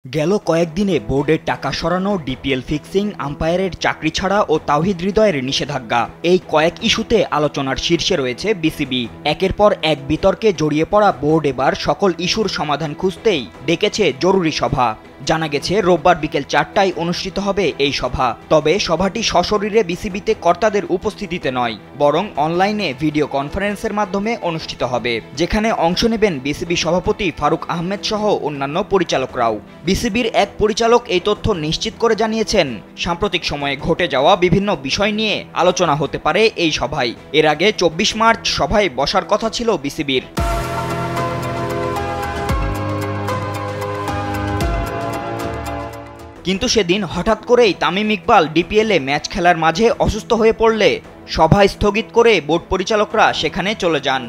গেল কয়েকদিনে বোর্ডের টাকা সরানো, ডিপিএল ফিক্সিং, আম্পায়ারের চাকরি ছাড়া ও তাওহিদ হৃদয়ের নিষেধাজ্ঞা, এই কয়েক ইস্যুতে আলোচনার শীর্ষে রয়েছে বিসিবি। একের পর এক বিতর্কে জড়িয়ে পড়া বোর্ড এবার সকল ইস্যুর সমাধান খুঁজতেই ডেকেছে জরুরি সভা। জানা গেছে রোববার বিকেল 4টায় অনুষ্ঠিত হবে এই সভা। তবে সভাটি সশরীরে বিসিবিতে কর্তাদের উপস্থিতিতে নয়, বরং অনলাইনে ভিডিও কনফারেন্সের মাধ্যমে অনুষ্ঠিত হবে, যেখানে অংশ নেবেন বিসিবি সভাপতি ফারুক আহমেদ সহ অন্যান্য পরিচালকরাও। বিসিবির এক পরিচালক এই তথ্য নিশ্চিত করে জানিয়েছেন, সাম্প্রতিক সময়ে ঘটে যাওয়া বিভিন্ন বিষয় নিয়ে আলোচনা হতে পারে এই সভায়। এর আগে 24 মার্চ সভায় বসার কথা ছিল বিসিবির। কিন্তু সেদিন হঠাৎ করেই তামিম ইকবাল ডিপিএলে ম্যাচ খেলার মাঝে অসুস্থ হয়ে পড়লে সভা স্থগিত করে বোর্ড পরিচালকরা সেখানে চলে যান।